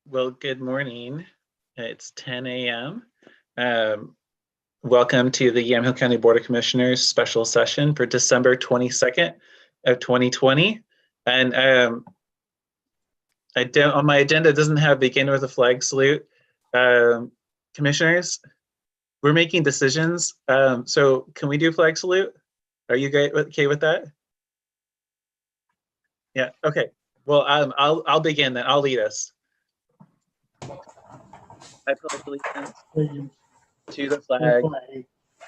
Well, good morning. It's 10 a.m. Um, Welcome to the Yamhill County Board of Commissioners special session for December 22nd of 2020. And on my agenda, it doesn't have begin with a flag salute. Commissioners, we're making decisions. So can we do flag salute? Are you guys okay with that? Yeah, okay. Well, I'll begin then. I'll lead us. I pledge allegiance to the flag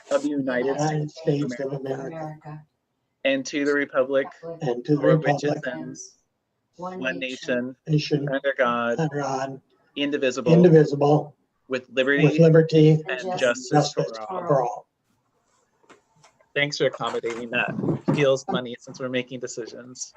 of the United States of America and to the republic for which it stands, one nation, under God, indivisible, with liberty and justice for all. Thanks for accommodating that. Feels funny since we're making decisions.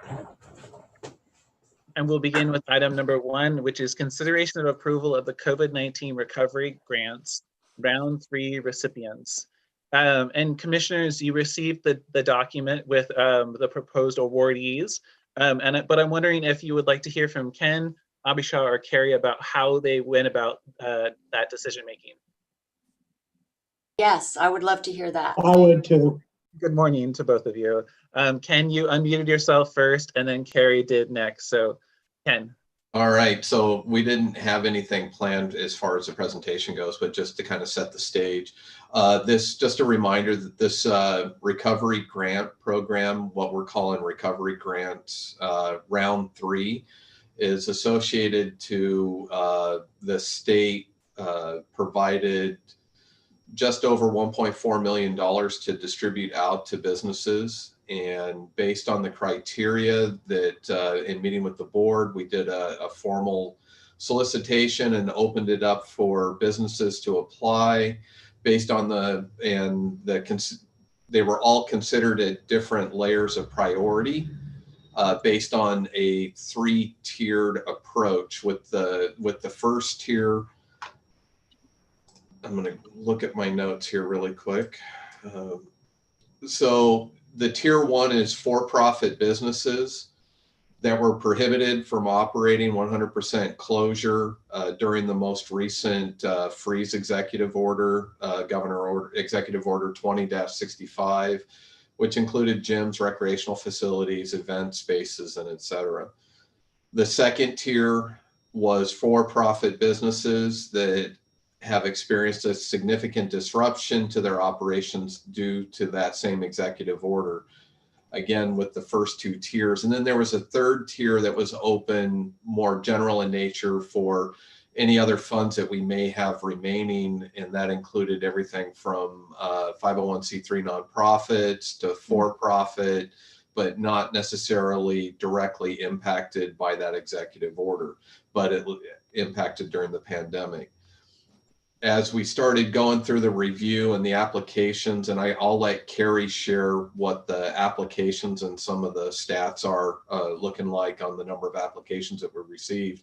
And we'll begin with item number 1, which is consideration of approval of the COVID-19 recovery grants, round 3 recipients. And commissioners, you received the document with the proposed awardees. But I'm wondering if you would like to hear from Ken, Abhisha, or Carrie about how they went about that decision making. Yes, I would love to hear that. I would too. Good morning to both of you. Ken, you unmuted yourself first, and then Carrie did next. So, Ken. All right, so we didn't have anything planned as far as the presentation goes, but just to kind of set the stage. Just a reminder that this recovery grant program, what we're calling recovery grants, round 3, is associated to the state provided just over $1.4 million to distribute out to businesses. And based on the criteria that in meeting with the board, we did a formal solicitation and opened it up for businesses to apply based on they were all considered at different layers of priority based on a 3-tiered approach. With the first tier, I'm going to look at my notes here really quick. So the tier 1 is for-profit businesses that were prohibited from operating 100% closure during the most recent freeze executive order, Executive Order 20-65, which included gyms, recreational facilities, event spaces, and etc. The second tier was for-profit businesses that have experienced a significant disruption to their operations due to that same executive order, again with the first 2 tiers. And then there was a third tier that was open, more general in nature, for any other funds that we may have remaining, and that included everything from 501c3 nonprofits to for-profit, but not necessarily directly impacted by that executive order, but it impacted during the pandemic. As we started going through the review and the applications, and I'll let Carrie share what the applications and some of the stats are looking like on the number of applications that were received.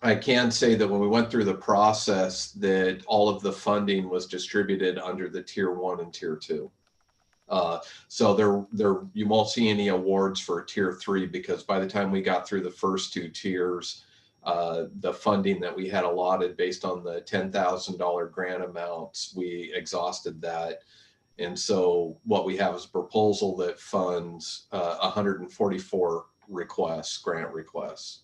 I can say that when we went through the process, that all of the funding was distributed under the tier 1 and tier 2. So you won't see any awards for tier 3, because by the time we got through the first 2 tiers, the funding that we had allotted based on the $10,000 grant amounts, we exhausted that. And so what we have is a proposal that funds 144 grant requests.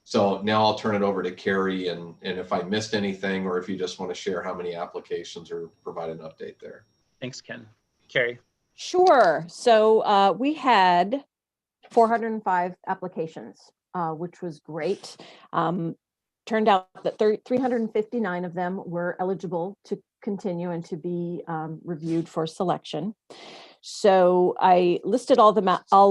So now I'll turn it over to Carrie, and if I missed anything, or if you just want to share how many applications, or provide an update there. Thanks, Ken. Carrie. Sure. So we had 405 applications. Which was great. Turned out that 359 of them were eligible to continue and to be reviewed for selection. So I listed all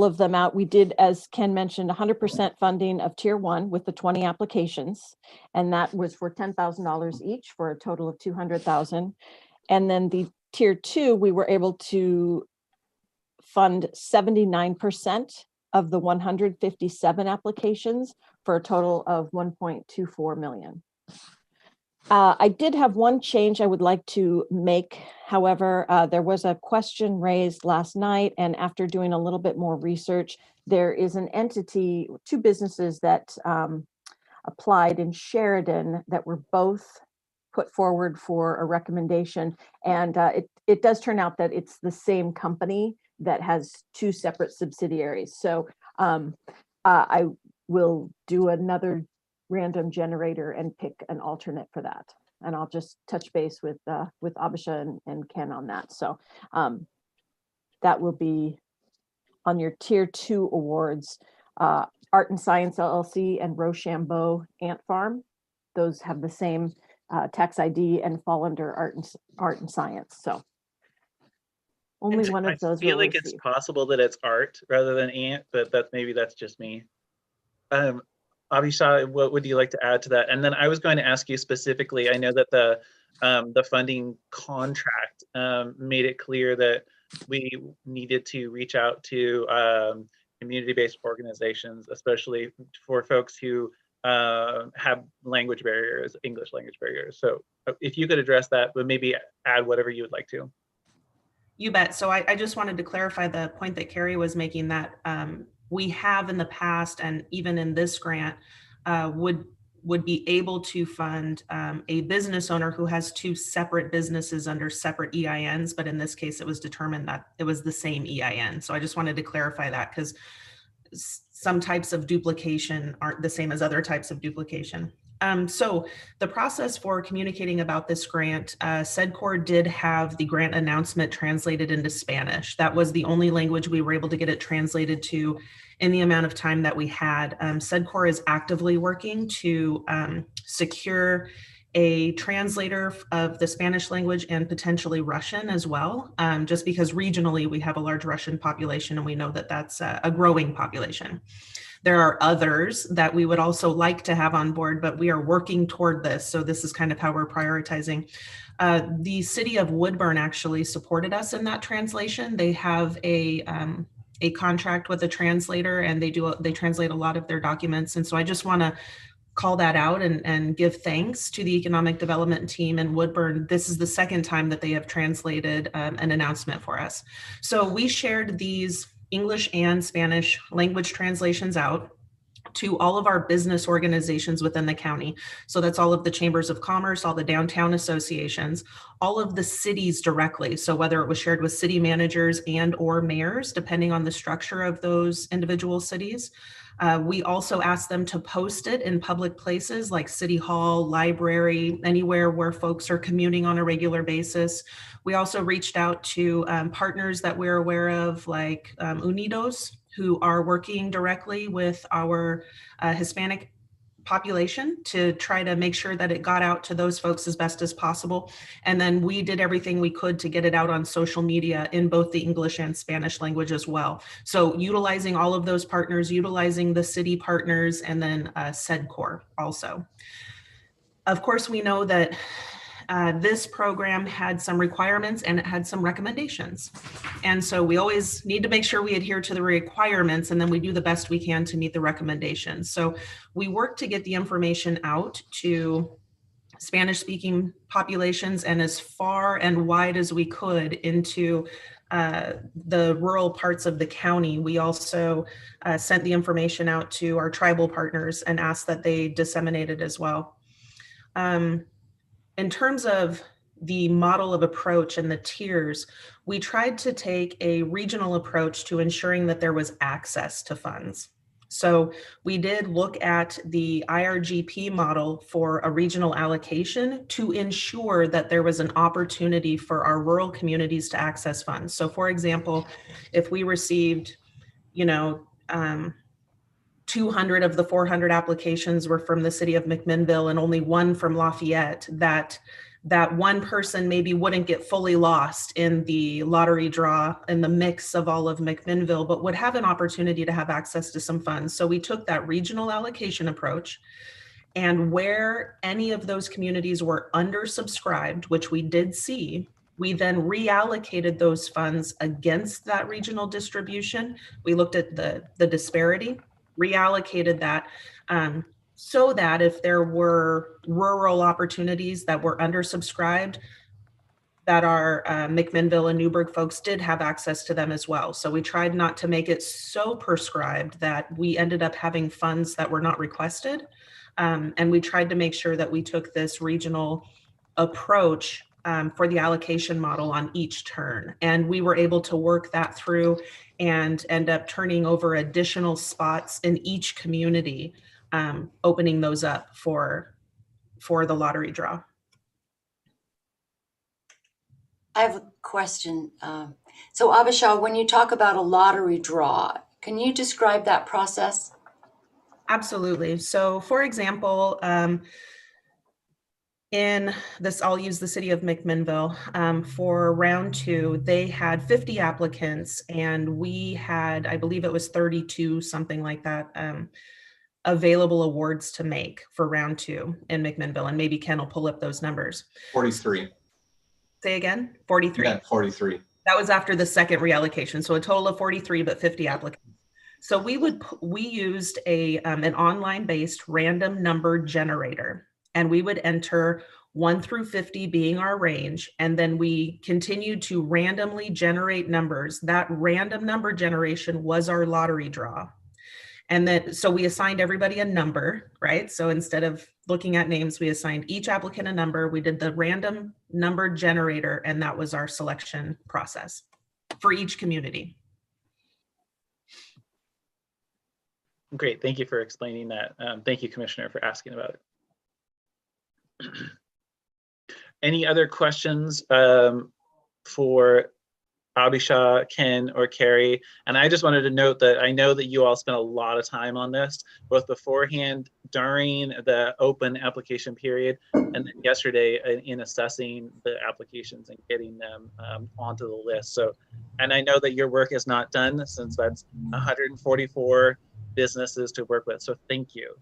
of them out. We did, as Ken mentioned, 100% funding of tier 1 with the 20 applications, and that was for $10,000 each, for a total of $200,000. And then the tier 2, we were able to fund 79% of the 157 applications, for a total of $1.24 million. I did have one change I would like to make. However, there was a question raised last night, and after doing a little bit more research, there is an entity, 2 businesses that applied in Sheridan that were both put forward for a recommendation. And it does turn out that it's the same company that has two separate subsidiaries. So I will do another random generator and pick an alternate for that. And I'll just touch base with Abisha and Ken on that. So that will be on your tier 2 awards. Art and Science LLC and Rochambeau Ant Farm. Those have the same tax ID and fall under art and science. So only one of those. I feel will like receive. it's possible that it's art rather than ant, but that's just me. Avisha, what would you like to add to that? And then I was going to ask you specifically, I know that the funding contract made it clear that we needed to reach out to community-based organizations, especially for folks who have language barriers, English language barriers. So if you could address that, but maybe add whatever you would like to. You bet. So I just wanted to clarify the point that Carrie was making, that we have in the past, and even in this grant, would be able to fund a business owner who has two separate businesses under separate EINs, but in this case, it was determined that it was the same EIN. So I just wanted to clarify that, because some types of duplication aren't the same as other types of duplication. So the process for communicating about this grant, SEDCOR did have the grant announcement translated into Spanish. That was the only language we were able to get it translated to in the amount of time that we had. SEDCOR is actively working to secure a translator of the Spanish language and potentially Russian as well, just because regionally we have a large Russian population and we know that that's a growing population. There are others that we would also like to have on board, but we are working toward this. So this is kind of how we're prioritizing. The city of Woodburn actually supported us in that translation. They have a contract with a translator, and they translate a lot of their documents. And so I just want to call that out and give thanks to the economic development team in Woodburn. This is the second time that they have translated an announcement for us. So we shared these English and Spanish language translations out to all of our business organizations within the county. So that's all of the chambers of commerce, all the downtown associations, all of the cities directly. So whether it was shared with city managers and or mayors, depending on the structure of those individual cities. We also asked them to post it in public places like City Hall, library, anywhere where folks are commuting on a regular basis. We also reached out to partners that we're aware of, like Unidos, who are working directly with our Hispanic population to try to make sure that it got out to those folks as best as possible. And then we did everything we could to get it out on social media in both the English and Spanish language as well. So utilizing all of those partners, utilizing the city partners, and then SEDCOR also. Of course, we know that this program had some requirements and it had some recommendations. And so we always need to make sure we adhere to the requirements, and then we do the best we can to meet the recommendations. So we work to get the information out to Spanish speaking populations and as far and wide as we could into the rural parts of the county. We also sent the information out to our tribal partners and asked that they disseminate it as well. In terms of the model of approach and the tiers, we tried to take a regional approach to ensuring that there was access to funds. So we did look at the IRGP model for a regional allocation to ensure that there was an opportunity for our rural communities to access funds. So for example, if we received, 200 of the 400 applications were from the city of McMinnville and only one from Lafayette, that one person maybe wouldn't get fully lost in the lottery draw in the mix of all of McMinnville, but would have an opportunity to have access to some funds. So we took that regional allocation approach, and where any of those communities were undersubscribed, which we did see, we then reallocated those funds against that regional distribution. We looked at the disparity, reallocated that so that if there were rural opportunities that were undersubscribed, that our McMinnville and Newburgh folks did have access to them as well. So we tried not to make it so prescribed that we ended up having funds that were not requested. And we tried to make sure that we took this regional approach for the allocation model on each turn. And we were able to work that through and end up turning over additional spots in each community, opening those up for the lottery draw. I have a question. So Abhisha, when you talk about a lottery draw, can you describe that process? Absolutely. So for example, in this, I'll use the city of McMinnville. For round 2, they had 50 applicants and we had, I believe it was 32, something like that, available awards to make for round 2 in McMinnville. And maybe Ken will pull up those numbers. 43. Say again, 43. Yeah, 43. That was after the second reallocation. So a total of 43, but 50 applicants. So we used an online based random number generator, and we would enter 1 through 50 being our range. And then we continued to randomly generate numbers. That random number generation was our lottery draw. And then, so we assigned everybody a number, right? So instead of looking at names, we assigned each applicant a number. We did the random number generator, and that was our selection process for each community. Great, thank you for explaining that. Thank you, Commissioner, for asking about it. Any other questions for Abhisha, Ken, or Carrie? And I just wanted to note that I know that you all spent a lot of time on this, both beforehand, during the open application period, and then yesterday in assessing the applications and getting them onto the list. So, and I know that your work is not done, since that's 144 businesses to work with. So thank you.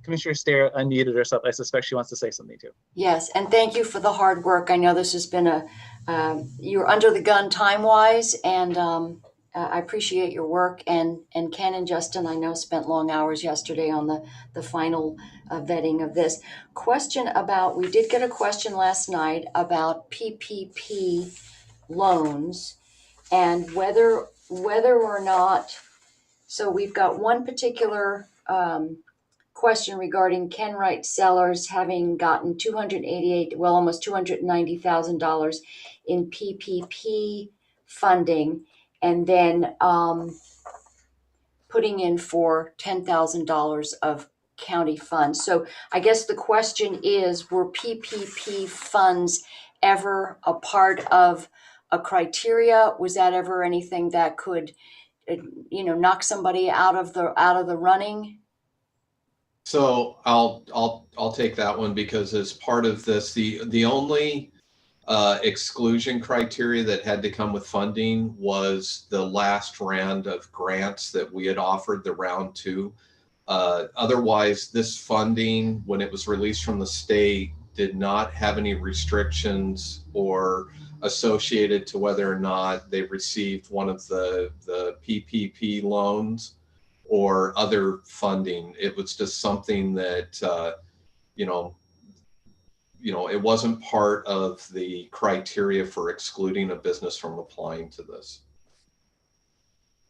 Commissioner Stair unmuted herself. I suspect she wants to say something too. Yes, and thank you for the hard work. I know this has been you're under the gun time-wise, and I appreciate your work. And Ken and Justin, I know, spent long hours yesterday on the final vetting of this. Question about, we did get a question last night about PPP loans and whether or not, so we've got one particular question regarding Ken Wright Sellers having gotten almost $290,000 in PPP funding, and then putting in for $10,000 of county funds. So I guess the question is, were PPP funds ever a part of a criteria? Was that ever anything that could, knock somebody out of the running? So I'll take that one, because as part of this, the only exclusion criteria that had to come with funding was the last round of grants that we had offered, the round 2. Otherwise, this funding, when it was released from the state, did not have any restrictions or associated to whether or not they received one of the PPP loans or other funding. It was just something that, it wasn't part of the criteria for excluding a business from applying to this.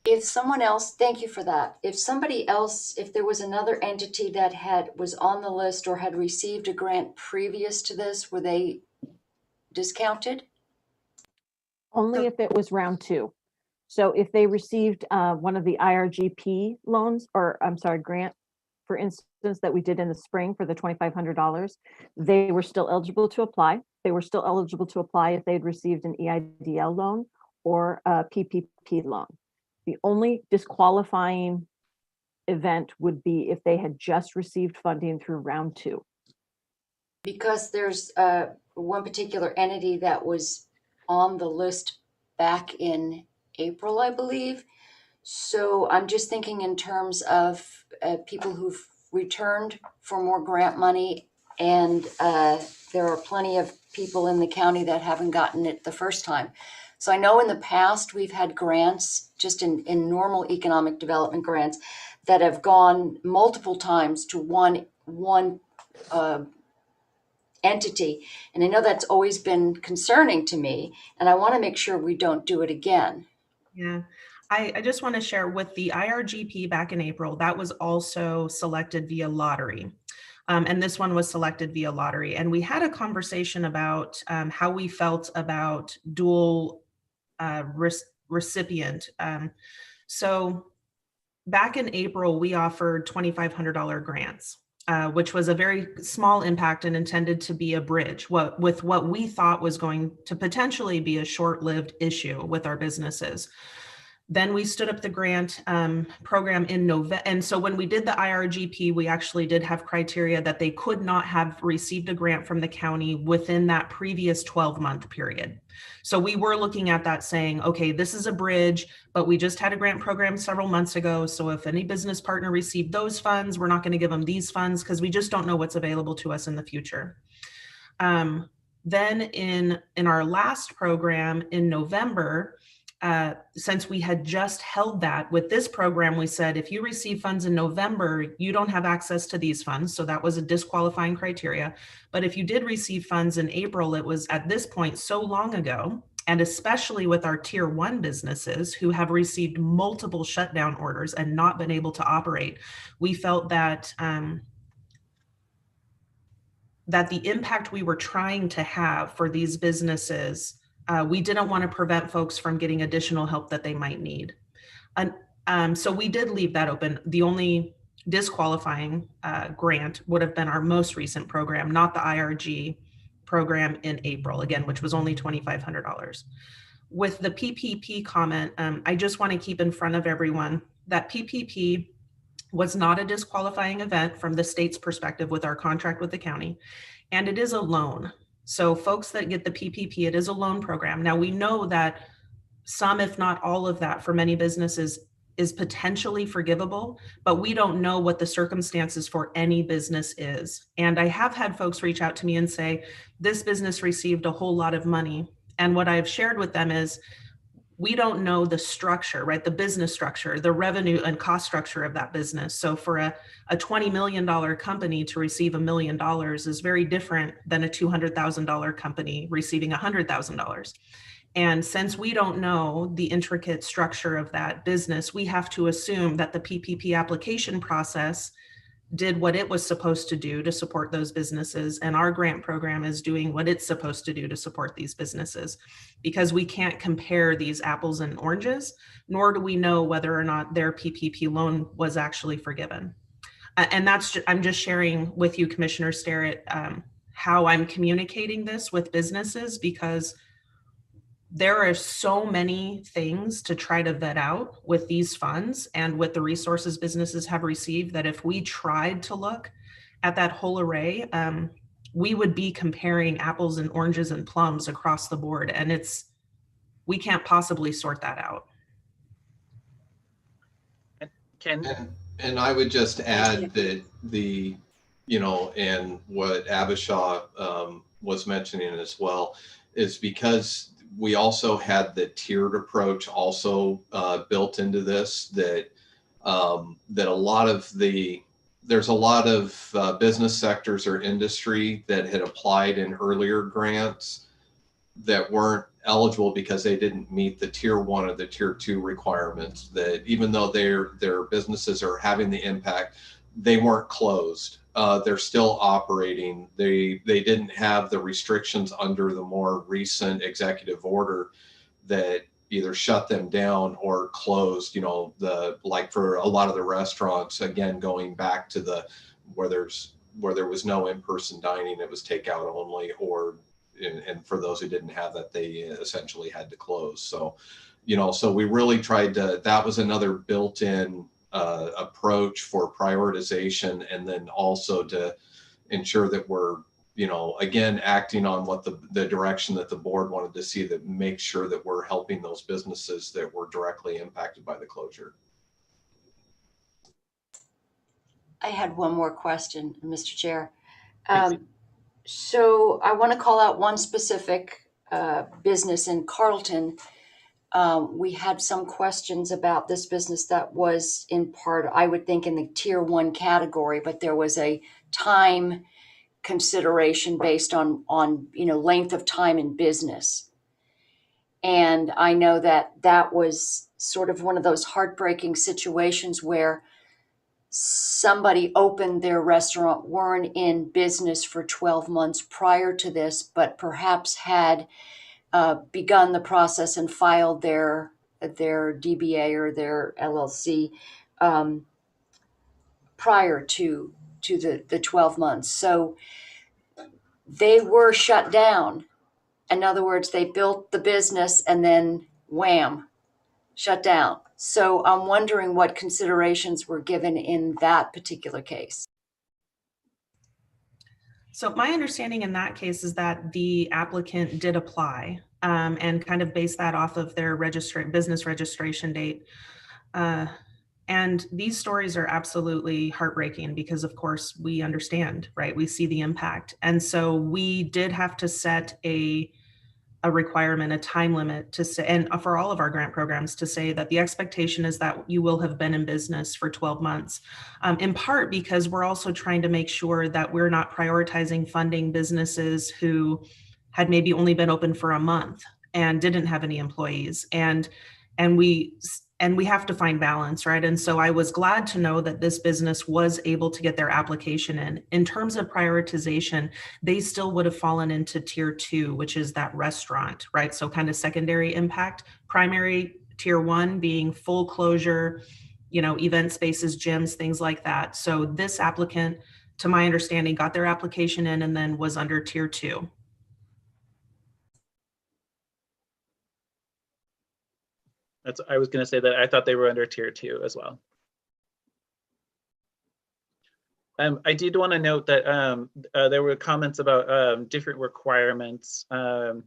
If someone else, thank you for that. If somebody else, if there was another entity that was on the list or had received a grant previous to this, were they discounted? Only if it was round 2. So if they received one of the IRGP loans, or I'm sorry, grant, for instance, that we did in the spring for the $2,500, they were still eligible to apply. They were still eligible to apply if they'd received an EIDL loan or a PPP loan. The only disqualifying event would be if they had just received funding through round 2. Because there's one particular entity that was on the list back in April, I believe. So I'm just thinking in terms of people who've returned for more grant money, and there are plenty of people in the county that haven't gotten it the first time. So I know in the past we've had grants, just in normal economic development grants, that have gone multiple times to one entity. And I know that's always been concerning to me, and I want to make sure we don't do it again. Yeah, I just want to share with the IRGP back in April, that was also selected via lottery. And this one was selected via lottery. And we had a conversation about how we felt about dual recipient. So back in April, we offered $2,500 grants, which was a very small impact and intended to be a bridge with what we thought was going to potentially be a short-lived issue with our businesses. Then we stood up the grant program in November. And so when we did the IRGP, we actually did have criteria that they could not have received a grant from the county within that previous 12-month period. So we were looking at that saying, okay, this is a bridge, but we just had a grant program several months ago. So if any business partner received those funds, we're not going to give them these funds because we just don't know what's available to us in the future. Then in our last program in November, since we had just held that with this program, we said, if you receive funds in November, you don't have access to these funds. So that was a disqualifying criteria. But if you did receive funds in April, it was at this point so long ago, and especially with our tier 1 businesses who have received multiple shutdown orders and not been able to operate, we felt that that the impact we were trying to have for these businesses, we didn't want to prevent folks from getting additional help that they might need. And so we did leave that open. The only disqualifying grant would have been our most recent program, not the IRG program in April, again, which was only $2,500. With the PPP comment, I just want to keep in front of everyone that PPP was not a disqualifying event from the state's perspective with our contract with the county, and it is a loan. So folks that get the PPP, it is a loan program. Now we know that some, if not all of that for many businesses is potentially forgivable, but we don't know what the circumstances for any business is. And I have had folks reach out to me and say, this business received a whole lot of money. And what I've shared with them is, we don't know the structure, right? The business structure, the revenue and cost structure of that business. So for a $20 million company to receive $1 million is very different than a $200,000 company receiving $100,000. And since we don't know the intricate structure of that business, we have to assume that the PPP application process did what it was supposed to do to support those businesses. And our grant program is doing what it's supposed to do to support these businesses, because we can't compare these apples and oranges, nor do we know whether or not their PPP loan was actually forgiven. And I'm just sharing with you, Commissioner Sterrett, how I'm communicating this with businesses, because there are so many things to try to vet out with these funds and with the resources businesses have received, that if we tried to look at that whole array, we would be comparing apples and oranges and plums across the board. And we can't possibly sort that out. And I would just add that and what Abisha was mentioning as well, is because we also had the tiered approach also built into this, that there's a lot of business sectors or industry that had applied in earlier grants that weren't eligible because they didn't meet the tier 1 or the tier 2 requirements, that even though their businesses are having the impact, they weren't closed. They're still operating. They didn't have the restrictions under the more recent executive order that either shut them down or closed, like for a lot of the restaurants, again, going back to where there was no in-person dining, it was takeout only, and for those who didn't have that, they essentially had to close. So, so we really tried that was another built-in approach for prioritization, and then also to ensure that we're, again, acting on what the direction that the board wanted to see, that make sure that we're helping those businesses that were directly impacted by the closure. I had one more question, Mr. Chair. So I want to call out one specific business in Carlton. We had some questions about this business that was in part, I would think, in the tier 1 category, but there was a time consideration based on length of time in business. And I know that was sort of one of those heartbreaking situations where somebody opened their restaurant, weren't in business for 12 months prior to this, but perhaps had begun the process and filed their DBA or their LLC prior to the 12 months. So they were shut down. In other words, they built the business and then wham, shut down. So I'm wondering what considerations were given in that particular case. So my understanding in that case is that the applicant did apply and kind of based that off of their business registration date. And these stories are absolutely heartbreaking because, of course, we understand, right? We see the impact. And so we did have to set a requirement, a time limit to say, and for all of our grant programs to say that the expectation is that you will have been in business for 12 months, in part because we're also trying to make sure that we're not prioritizing funding businesses who had maybe only been open for a month and didn't have any employees. And we have to find balance, right? And so I was glad to know that this business was able to get their application in. In terms of prioritization, they still would have fallen into tier 2, which is that restaurant, right? So kind of secondary impact, primary tier 1 being full closure, event spaces, gyms, things like that. So this applicant, to my understanding, got their application in and then was under tier 2. I was going to say that I thought they were under tier 2 as well. I did want to note that there were comments about different requirements, and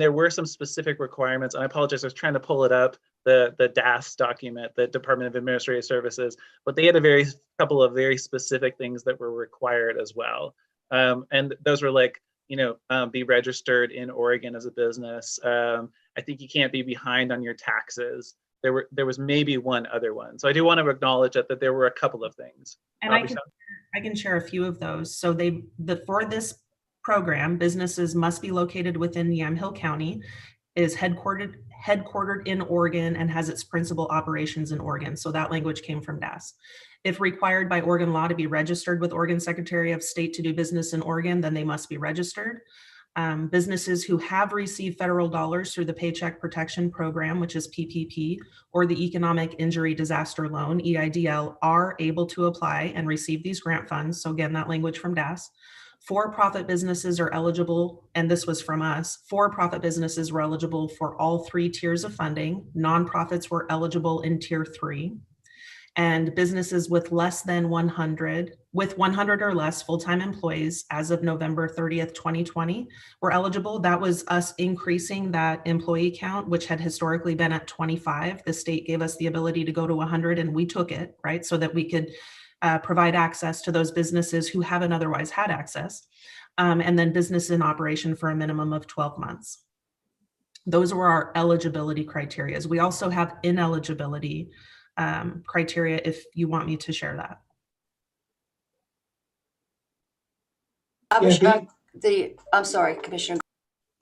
there were some specific requirements. And I apologize, I was trying to pull it up, the DAS document, the Department of Administrative Services, but they had a couple of very specific things that were required as well. And those were like, be registered in Oregon as a business. I think you can't be behind on your taxes. There was maybe one other one. So I do want to acknowledge that there were a couple of things. And I can share a few of those. So for this program, businesses must be located within Yamhill County, is headquartered in Oregon, and has its principal operations in Oregon. So that language came from DAS. If required by Oregon law to be registered with Oregon Secretary of State to do business in Oregon, then they must be registered. Businesses who have received federal dollars through the Paycheck Protection Program, which is PPP, or the Economic Injury Disaster Loan, EIDL, are able to apply and receive these grant funds. So again, that language from DAS. For-profit businesses are eligible, and this was from us, for-profit businesses were eligible for all 3 tiers of funding. Nonprofits were eligible in tier 3. And businesses with less than 100 or less full-time employees as of November 30th, 2020 were eligible. That was us increasing that employee count, which had historically been at 25. The state gave us the ability to go to 100 and we took it, right? So that we could provide access to those businesses who haven't otherwise had access. And then business in operation for a minimum of 12 months. Those were our eligibility criteria. We also have ineligibility criteria if you want me to share that. Abhishek, I'm sorry, Commissioner.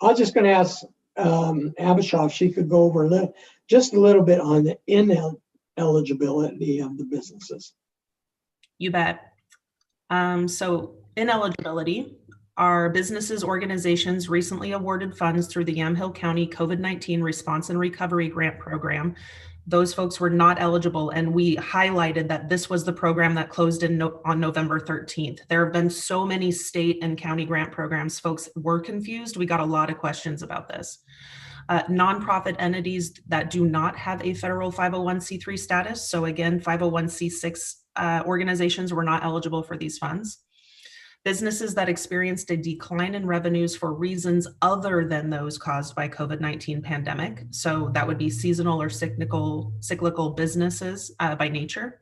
I was just going to ask Abhishek if she could go over just a little bit on the ineligibility of the businesses. You bet. So ineligibility are businesses, organizations recently awarded funds through the Yamhill County COVID-19 Response and Recovery Grant Program. Those folks were not eligible, and we highlighted that this was the program that closed on November 13th. There have been so many state and county grant programs, folks were confused. We got a lot of questions about this. Nonprofit entities that do not have a federal 501c3 status. So again, 501c6 organizations were not eligible for these funds. Businesses that experienced a decline in revenues for reasons other than those caused by COVID-19 pandemic. So that would be seasonal or cyclical businesses by nature.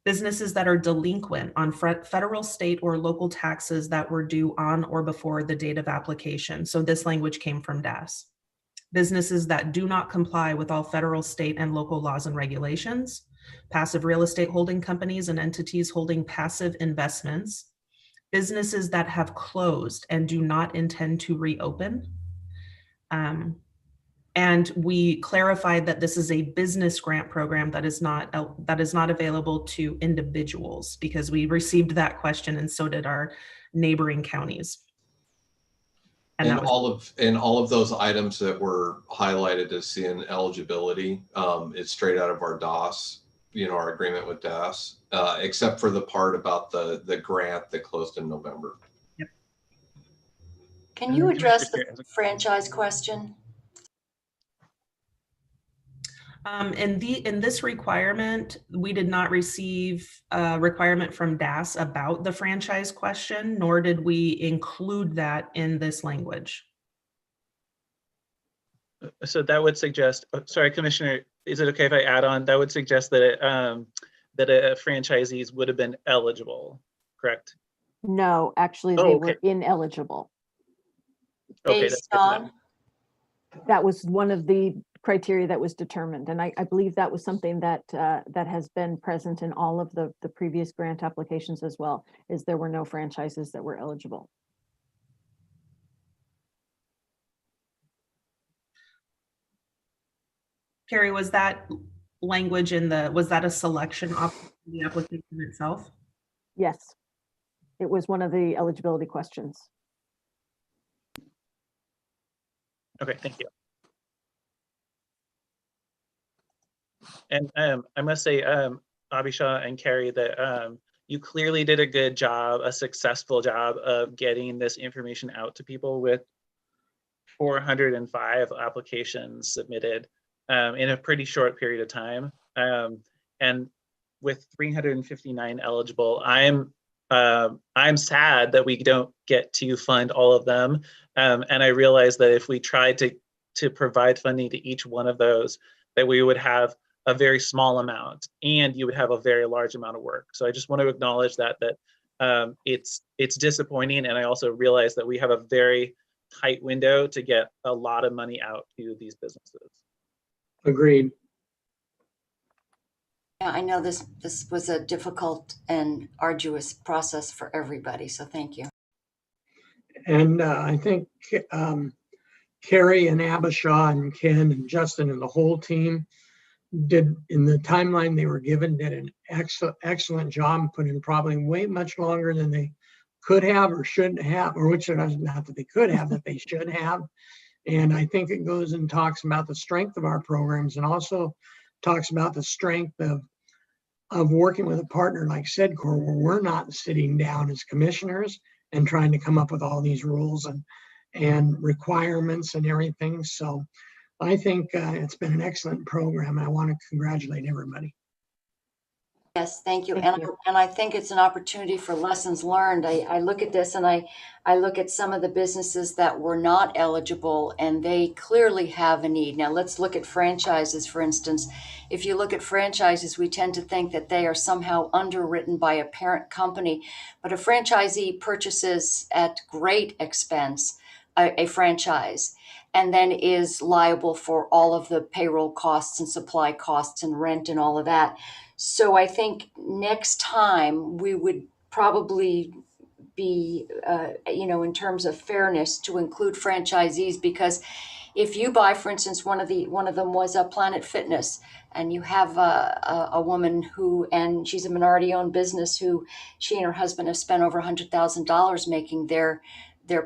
Businesses that are delinquent on federal, state, or local taxes that were due on or before the date of application. So this language came from DAS. Businesses that do not comply with all federal, state, and local laws and regulations. Passive real estate holding companies and entities holding passive investments. Businesses that have closed and do not intend to reopen. And we clarified that this is a business grant program that is not available to individuals, because we received that question and so did our neighboring counties. And And that was all of those items that were highlighted as seeing eligibility, it's straight out of our DOS, our agreement with DAS, except for the part about the grant that closed in November. Can you address the franchise question? In this requirement, we did not receive a requirement from DAS about the franchise question, nor did we include that in this language. So that would suggest, sorry, Commissioner, is it okay if I add on? That would suggest that franchisees would have been eligible, correct? No, actually, Oh, they okay. were ineligible. Okay, that's Based good to know. on? That was one of the criteria that was determined. And I believe that was something that that has been present in all of the previous grant applications as well, is there were no franchises that were eligible. Carrie, was that language was that a selection of the application itself? Yes, it was one of the eligibility questions. Okay, thank you. And I must say, Abhisha and Carrie, that you clearly did a good job, a successful job of getting this information out to people with 405 applications submitted in a pretty short period of time. And with 359 eligible, I'm sad that we don't get to fund all of them. And I realize that if we tried to provide funding to each one of those, that we would have a very small amount and you would have a very large amount of work. So I just want to acknowledge that it's disappointing. And I also realize that we have a very tight window to get a lot of money out to these businesses. Agreed. Yeah, I know this was a difficult and arduous process for everybody, so thank you. And I think Carrie and Abhisha and Ken and Justin and the whole team did, in the timeline they were given, did an excellent job, put in probably way much longer than they could have or shouldn't have, or which not that they could have, that they should have. And I think it goes and talks about the strength of our programs, and also talks about the strength of working with a partner like SEDCOR, where we're not sitting down as commissioners and trying to come up with all these rules and requirements and everything. So I think it's been an excellent program. I want to congratulate everybody. Yes, thank you. Thank you. And I think it's an opportunity for lessons learned. I look at this and I look at some of the businesses that were not eligible, and they clearly have a need. Now let's look at franchises, for instance. If you look at franchises, we tend to think that they are somehow underwritten by a parent company, but a franchisee purchases at great expense a franchise, and then is liable for all of the payroll costs and supply costs and rent and all of that. So I think next time we would probably be, in terms of fairness, to include franchisees, because if you buy, for instance, one of them was a Planet Fitness, and you have a woman and she's a minority-owned business who she and her husband have spent over $100,000 making their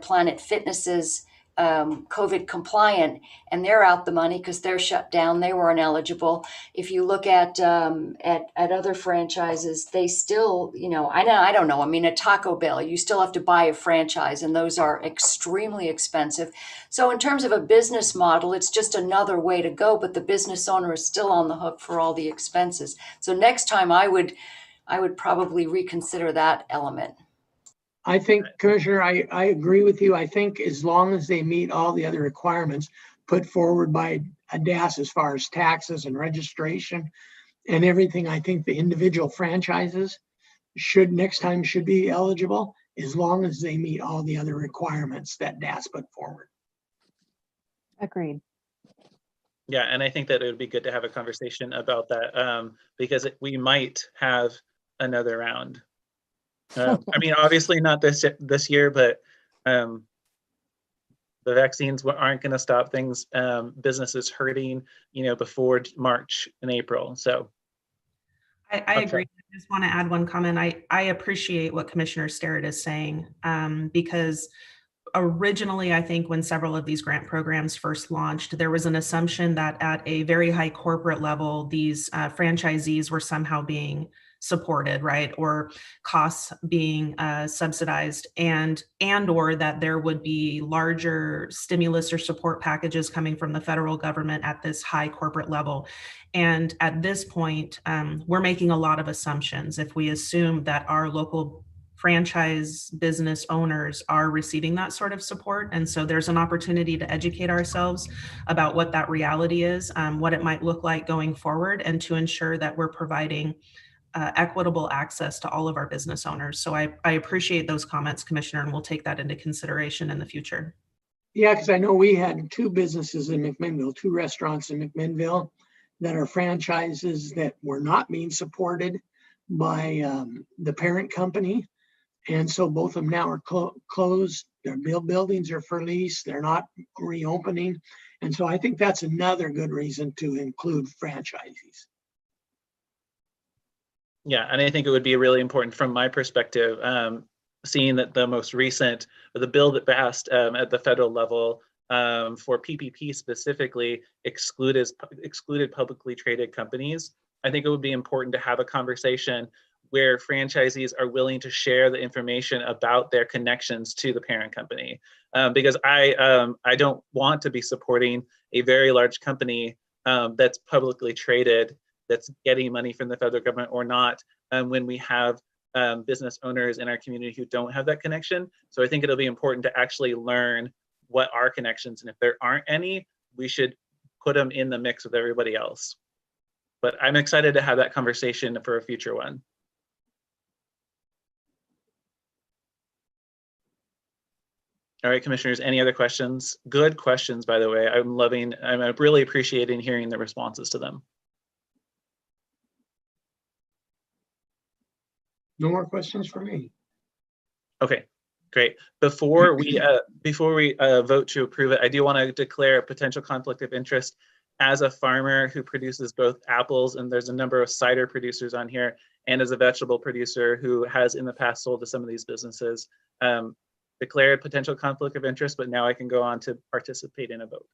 Planet Fitnesses COVID compliant, and they're out the money because they're shut down. They were ineligible. If you look at other franchises, they still, I don't know. I mean, a Taco Bell, you still have to buy a franchise, and those are extremely expensive. So in terms of a business model, it's just another way to go, but the business owner is still on the hook for all the expenses. So next time I would probably reconsider that element. I think, Commissioner, I agree with you. I think as long as they meet all the other requirements put forward by DAS as far as taxes and registration and everything, I think the individual franchises next time should be eligible, as long as they meet all the other requirements that DAS put forward. Agreed. Yeah, and I think that it would be good to have a conversation about that because we might have another round. I mean, obviously not this year, but The vaccines aren't going to stop things, businesses hurting, before March and April. So I agree. I just want to add one comment. I appreciate what Commissioner Sterrett is saying, because originally, I think when several of these grant programs first launched, there was an assumption that at a very high corporate level, these franchisees were somehow being supported, right? Or costs being subsidized, and or that there would be larger stimulus or support packages coming from the federal government at this high corporate level. And at this point, we're making a lot of assumptions if we assume that our local franchise business owners are receiving that sort of support. And so there's an opportunity to educate ourselves about what that reality is, what it might look like going forward, and to ensure that we're providing equitable access to all of our business owners. So I appreciate those comments, Commissioner, and we'll take that into consideration in the future. Yeah, because I know we had two businesses in McMinnville, two restaurants in McMinnville that are franchises that were not being supported by the parent company. And so both of them now are closed. Their buildings are for lease. They're not reopening. And so I think that's another good reason to include franchisees. Yeah, and I think it would be really important from my perspective, seeing that the most recent, the bill that passed at the federal level for PPP specifically excluded publicly traded companies. I think it would be important to have a conversation where franchisees are willing to share the information about their connections to the parent company, because I don't want to be supporting a very large company that's publicly traded, that's getting money from the federal government or not, when we have business owners in our community who don't have that connection. So I think it'll be important to actually learn what are connections, and if there aren't any, we should put them in the mix with everybody else. But I'm excited to have that conversation for a future one. All right, commissioners, any other questions? Good questions, by the way. I'm really appreciating hearing the responses to them. No more questions for me. Okay, great. Before we vote to approve it, I do want to declare a potential conflict of interest. As a farmer who produces both apples, and there's a number of cider producers on here, and as a vegetable producer who has in the past sold to some of these businesses, declared potential conflict of interest, but now I can go on to participate in a vote.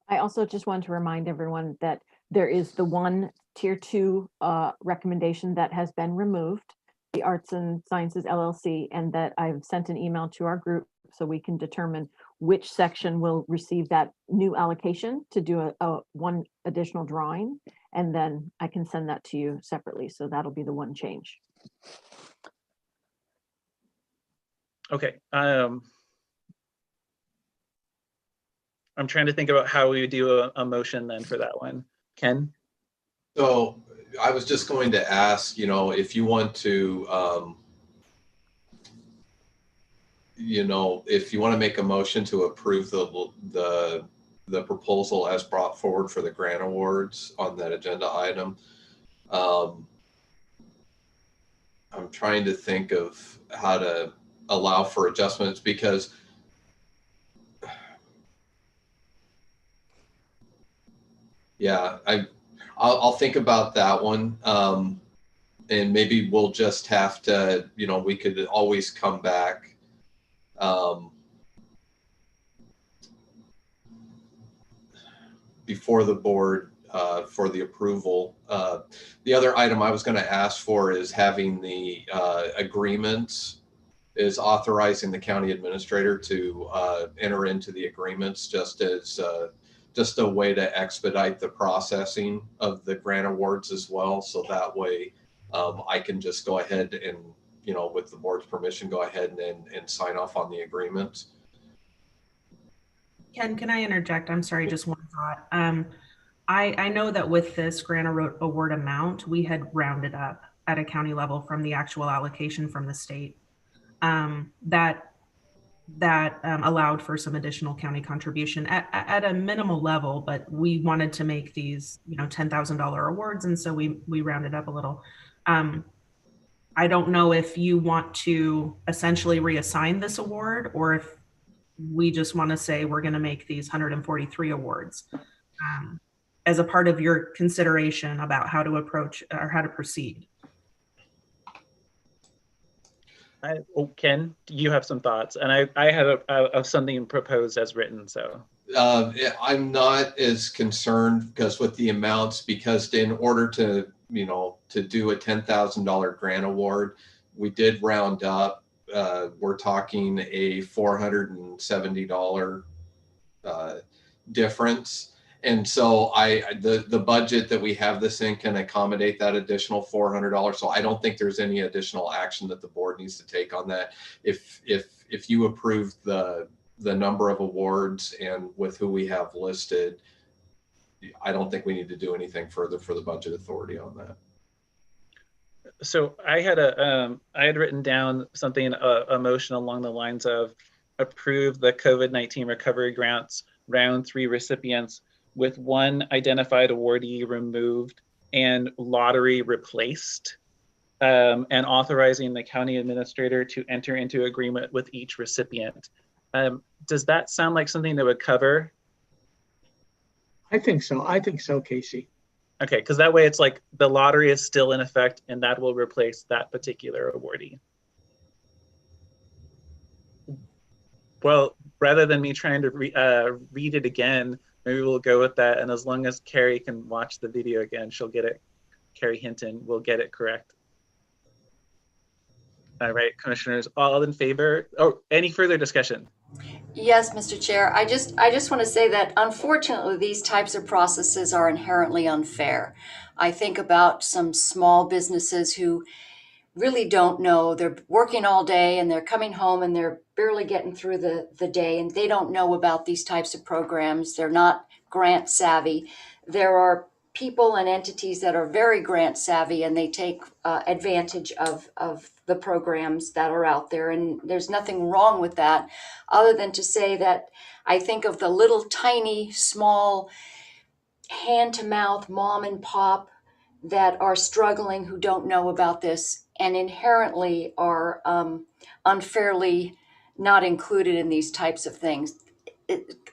I also just want to remind everyone that there is the one tier 2 recommendation that has been removed, the Arts and Sciences LLC, and that I've sent an email to our group so we can determine which section will receive that new allocation to do a one additional drawing, and then I can send that to you separately. So that'll be the one change. Okay. I'm trying to think about how we would do a motion then for that one. Ken? So I was just going to ask, if you want to, if you want to make a motion to approve the proposal as brought forward for the grant awards on that agenda item. I'm trying to think of how to allow for adjustments, because yeah, I'll think about that one. And maybe we'll just have to, we could always come back. Before the board for the approval. The other item I was going to ask for is having the agreements, is authorizing the county administrator to enter into the agreements, just as just a way to expedite the processing of the grant awards as well. So that way I can just go ahead and, with the board's permission, go ahead and sign off on the agreement. Ken, can I interject? I'm sorry, just one thought. I know that with this grant award amount, we had rounded up at a county level from the actual allocation from the state. That allowed for some additional county contribution at a minimal level, but we wanted to make these, $10,000 awards, and so we rounded up a little. I don't know if you want to essentially reassign this award, or if we just want to say we're going to make these 143 awards as a part of your consideration about how to approach or how to proceed. Ken, you have some thoughts, and I have something proposed as written. So I'm not as concerned because with the amounts, because in order to, to do a $10,000 grant award, we did round up. We're talking a $470 difference. And so the budget that we have this in can accommodate that additional $400. So I don't think there's any additional action that the board needs to take on that. If you approve the number of awards and with who we have listed, I don't think we need to do anything further for the budget authority on that. So I had written down something, a motion along the lines of approve the COVID-19 recovery grants round 3 recipients with one identified awardee removed and lottery replaced, and authorizing the county administrator to enter into agreement with each recipient. Does that sound like something that would cover? I think so, Casey. Okay, because that way it's like the lottery is still in effect and that will replace that particular awardee. Well, rather than me trying to read it again, maybe we'll go with that. And as long as Carrie can watch the video again, she'll get it. Carrie Hinton will get it correct. All right, commissioners, all in favor? Oh, any further discussion? Yes, Mr. Chair. I just want to say that unfortunately, these types of processes are inherently unfair. I think about some small businesses who really don't know. They're working all day and they're coming home and they're barely getting through the day, and they don't know about these types of programs. They're not grant savvy. There are people and entities that are very grant savvy and they take advantage of the programs that are out there. And there's nothing wrong with that, other than to say that I think of the little tiny, small, hand-to-mouth mom and pop that are struggling, who don't know about this and inherently are unfairly not included in these types of things.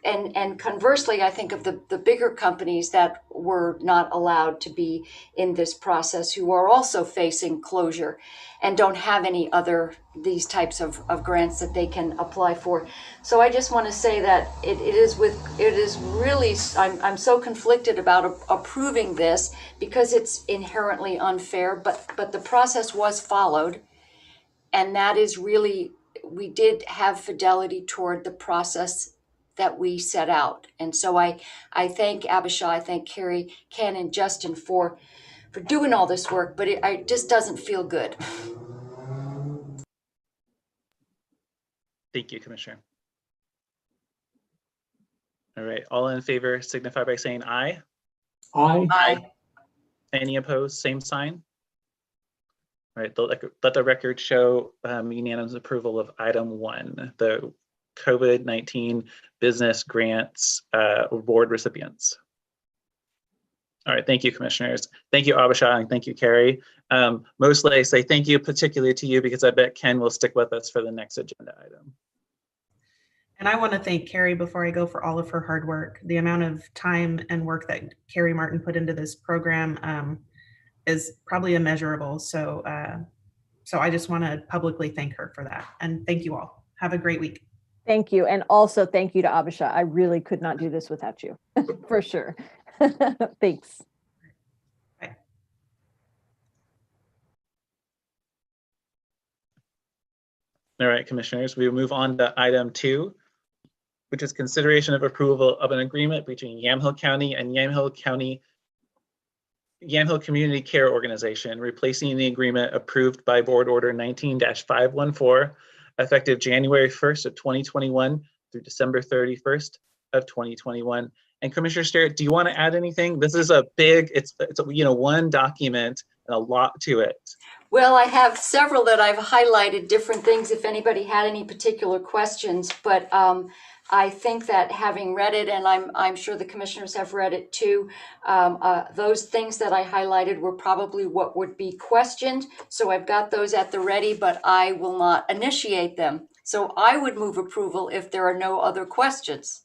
And conversely, I think of the bigger companies that were not allowed to be in this process, who are also facing closure and don't have any other these types of grants that they can apply for. So I just want to say that it is really, I'm so conflicted about approving this because it's inherently unfair, but the process was followed. And that is really, we did have fidelity toward the process that we set out. And so I thank Abisha, I thank Carrie, Ken, and Justin for doing all this work, but it just doesn't feel good. Thank you, Commissioner. All right, all in favor signify by saying aye. Aye. Any opposed, same sign. All right, let the record show unanimous approval of item 1, the COVID-19 business grants award recipients. All right, thank you, commissioners. Thank you, Abisha, and thank you, Carrie. Mostly I say thank you particularly to you because I bet Ken will stick with us for the next agenda item. And I want to thank Carrie before I go for all of her hard work. The amount of time and work that Carrie Martin put into this program is probably immeasurable. So I just want to publicly thank her for that. And thank you all. Have a great week. Thank you. And also thank you to Abisha. I really could not do this without you, for sure. Thanks. Bye. All right, commissioners, we will move on to item 2, which is consideration of approval of an agreement between Yamhill County and Yamhill Community Care Organization, replacing the agreement approved by Board Order 19-514, effective January 1st of 2021 through December 31st of 2021. And Commissioner Sterrett, do you want to add anything? This is a big, it's one document and a lot to it. Well, I have several that I've highlighted different things if anybody had any particular questions, but I think that having read it, and I'm sure the commissioners have read it too, those things that I highlighted were probably what would be questioned. So I've got those at the ready, but I will not initiate them. So I would move approval if there are no other questions.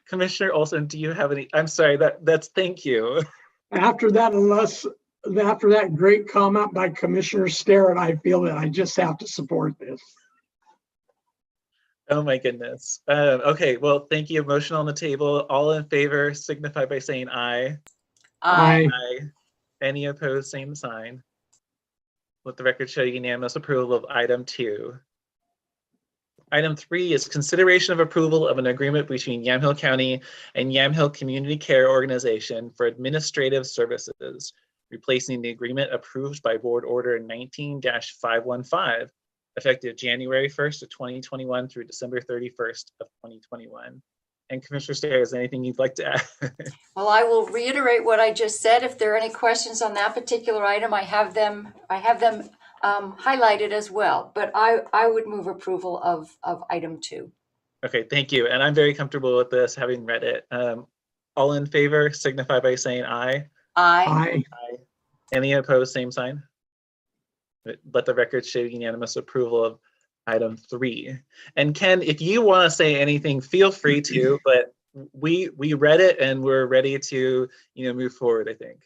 Commissioner Olson, do you have any? I'm sorry, that's thank you. After that great comment by Commissioner Starrett, I feel that I just have to support this. Oh my goodness. Okay, well, thank you. Motion on the table. All in favor signify by saying aye. Aye. Aye. Any opposed, same sign. Let the record show unanimous approval of item 2. Item 3 is consideration of approval of an agreement between Yamhill County and Yamhill Community Care Organization for administrative services, replacing the agreement approved by Board Order 19-515, effective January 1st of 2021 through December 31st of 2021. And Commissioner Starrett, is there anything you'd like to add? Well, I will reiterate what I just said. If there are any questions on that particular item, I have them highlighted as well. But I would move approval of item 2. Okay, thank you. And I'm very comfortable with this, having read it. All in favor signify by saying aye. Aye. Aye. Any opposed, same sign. Let the record show unanimous approval of item 3. And Ken, if you want to say anything, feel free to, but we read it and we're ready to move forward, I think.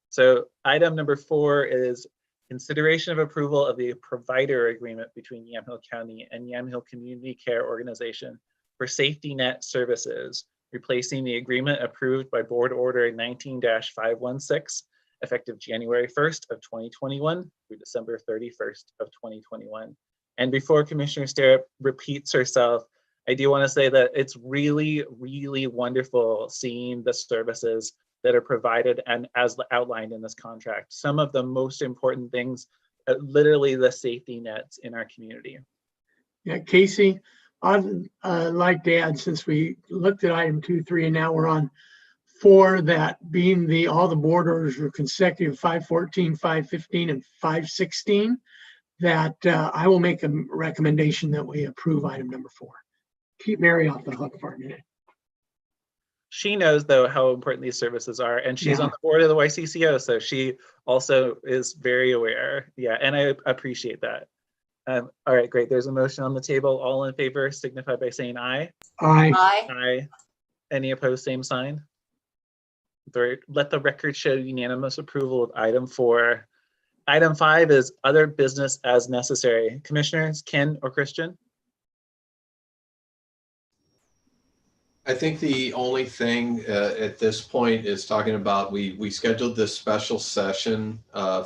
So item number 4 is consideration of approval of the provider agreement between Yamhill County and Yamhill Community Care Organization for safety net services, replacing the agreement approved by Board Order 19-516, effective January 1st of 2021 through December 31st of 2021. And before Commissioner Starrett repeats herself, I do want to say that it's really, really wonderful seeing the services that are provided and as outlined in this contract. Some of the most important things, literally the safety nets in our community. Yeah, Casey, I'd like to add, since we looked at item 2, 3, and now we're on 4, that being all the board orders were consecutive, 514, 515, and 516, that I will make a recommendation that we approve item number 4. Keep Mary off the hook for a minute. She knows, though, how important these services are, and she's on the board of the YCCO, so she also is very aware. Yeah, and I appreciate that. All right, great. There's a motion on the table. All in favor signify by saying aye. Aye. Aye. Aye. Any opposed, same sign. Let the record show unanimous approval of item 4. Item 5 is other business as necessary. Commissioners, Ken or Christian? I think the only thing at this point is talking about, we scheduled this special session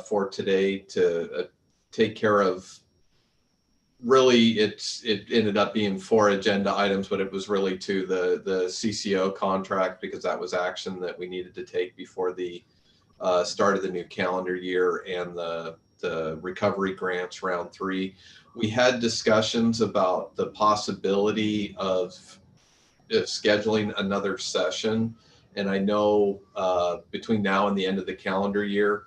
for today to take care of, really it ended up being 4 agenda items, but it was really to the CCO contract, because that was action that we needed to take before the start of the new calendar year, and the recovery grants round 3. We had discussions about the possibility of scheduling another session. And I know between now and the end of the calendar year,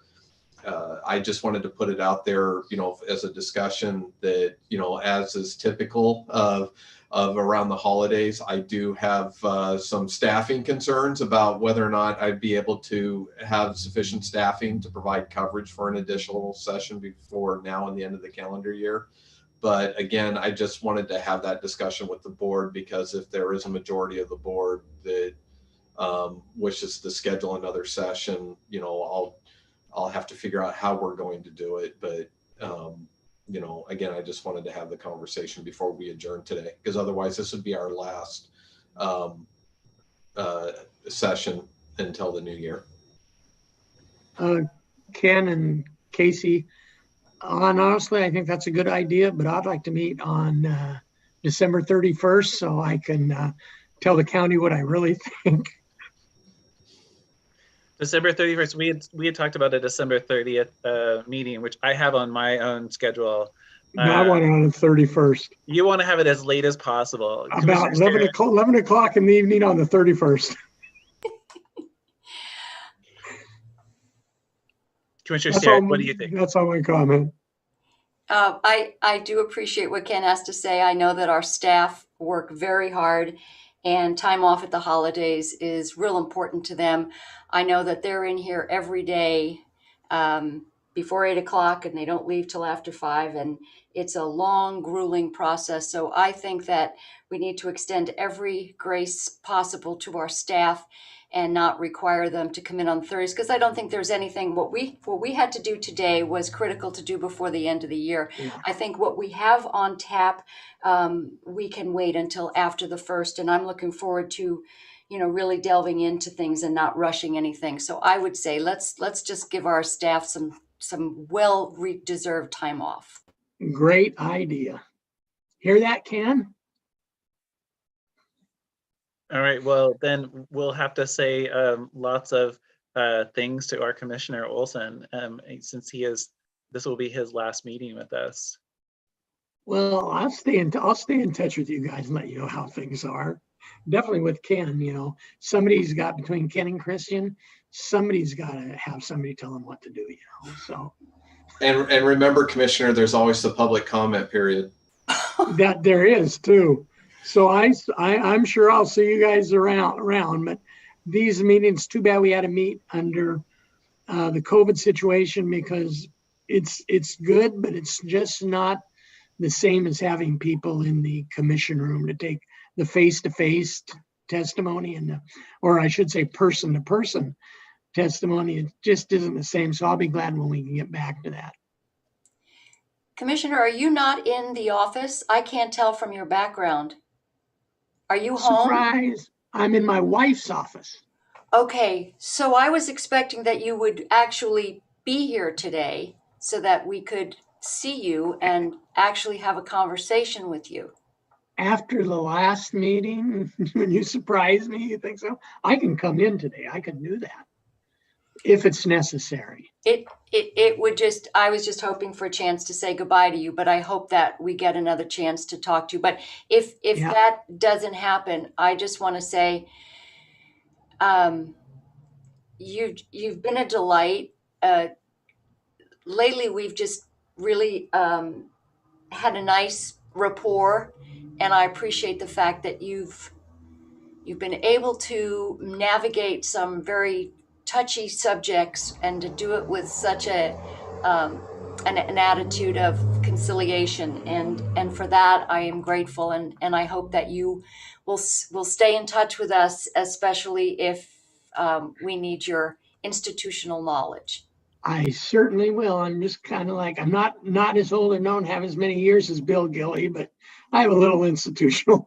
I just wanted to put it out there, as a discussion that, as is typical of around the holidays, I do have some staffing concerns about whether or not I'd be able to have sufficient staffing to provide coverage for an additional session before now and the end of the calendar year. But again, I just wanted to have that discussion with the board, because if there is a majority of the board that wishes to schedule another session, I'll have to figure out how we're going to do it. But again, I just wanted to have the conversation before we adjourn today, because otherwise this would be our last session until the new year. Ken and Casey, honestly, I think that's a good idea, but I'd like to meet on December 31st so I can tell the county what I really think. December 31st, we had talked about a December 30th meeting, which I have on my own schedule. No, I want it on the 31st. You want to have it as late as possible. About 11 o'clock in the evening on the 31st. Commissioner Starrett, what do you think? That's all my comment. I do appreciate what Ken has to say. I know that our staff work very hard, and time off at the holidays is real important to them. I know that they're in here every day before 8 o'clock and they don't leave till after 5. And it's a long, grueling process. So I think that we need to extend every grace possible to our staff and not require them to come in on Thursdays, because I don't think there's anything, what we had to do today was critical to do before the end of the year. Yeah. I think what we have on tap, we can wait until after the 1st, and I'm looking forward to, really delving into things and not rushing anything. So I would say let's just give our staff some well-deserved time off. Great idea. Hear that, Ken? All right, well, then we'll have to say lots of things to our Commissioner Olson, since this will be his last meeting with us. Well, I'll stay in touch with you guys and let you know how things are. Definitely with Ken, somebody's got, between Ken and Christian, somebody's got to have somebody tell them what to do, so. And remember, Commissioner, there's always the public comment period. That there is too. So I'm sure I'll see you guys around, but these meetings, too bad we had to meet under the COVID situation, because it's good, but it's just not the same as having people in the commission room to take the face-to-face testimony or I should say person-to-person testimony. It just isn't the same. So I'll be glad when we can get back to that. Commissioner, are you not in the office? I can't tell from your background. Are you home? Surprise! I'm in my wife's office. Okay, so I was expecting that you would actually be here today so that we could see you and actually have a conversation with you. After the last meeting, when you surprised me, you think so? I can come in today. I can do that if it's necessary. It would just, I was just hoping for a chance to say goodbye to you, but I hope that we get another chance to talk to you. But if Yeah. that doesn't happen, I just want to say, you've been a delight. Lately, we've just really had a nice rapport, and I appreciate the fact that you've been able to navigate some very touchy subjects and to do it with such an attitude of conciliation, and for that I am grateful, and I hope that you will stay in touch with us, especially if we need your institutional knowledge. I certainly will. I'm just kind of like, I'm not as old and don't have as many years as Bill Gilly, but I have a little institutional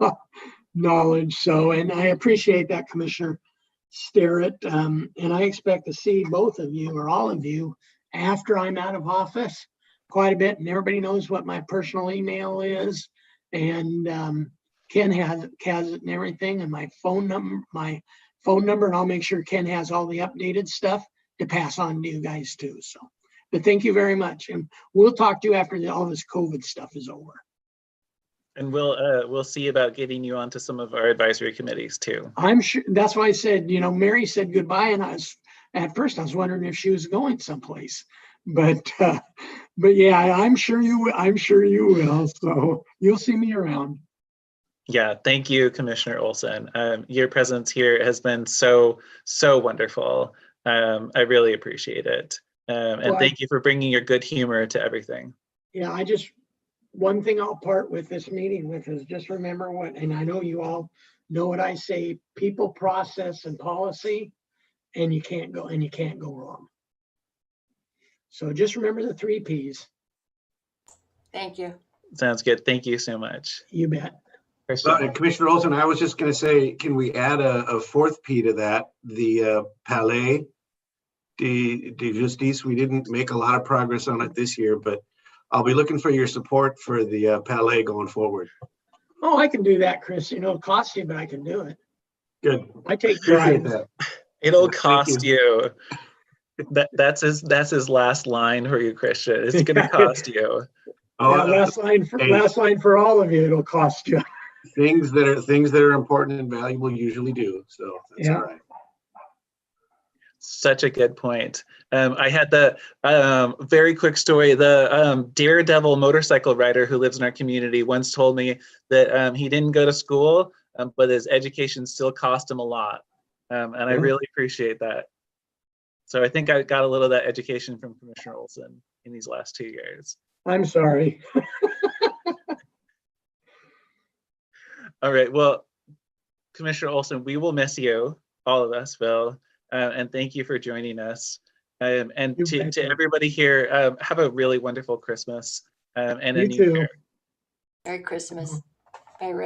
knowledge. So, and I appreciate that, Commissioner Sterrett. And I expect to see both of you or all of you after I'm out of office quite a bit. And everybody knows what my personal email is. And Ken has it and everything, and my phone number, and I'll make sure Ken has all the updated stuff to pass on to you guys too. So, but thank you very much. And we'll talk to you after all this COVID stuff is over. And we'll see about getting you onto some of our advisory committees too. I'm sure, that's why I said, Mary said goodbye, and at first I was wondering if she was going someplace, but yeah, I'm sure you will. So you'll see me around. Yeah, thank you, Commissioner Olson. Your presence here has been so wonderful. I really appreciate it. And thank you for bringing your good humor to everything. Yeah, one thing I'll part with this meeting with is just remember and I know you all know what I say, people, process, and policy, and you can't go wrong. So just remember the 3 Ps. Thank you. Sounds good. Thank you so much. You bet. Commissioner Olson, I was just going to say, can we add a 4th P to that? The Palais de Justice. We didn't make a lot of progress on it this year, but I'll be looking for your support for the Palais going forward. Oh, I can do that, Chris. It'll cost you, but I can do it. Good. I take Appreciate pride. that. It'll Thank cost you. That's his last line for you, Christian. It's gonna cost you. Yeah, last line for all of you. It'll cost you. Things that are important and valuable usually do. So that's all right. Such a good point. I had the very quick story. The daredevil motorcycle rider who lives in our community once told me that he didn't go to school, but his education still cost him a lot. And I really appreciate that. So I think I got a little of that education from Commissioner Olson in these last 2 years. I'm sorry. All right, well, Commissioner Olson, we will miss you, all of us will, and thank you for joining us. And You to betcha. everybody here, have a really wonderful Christmas and a You new too. year. Merry Christmas. Bye, Rick.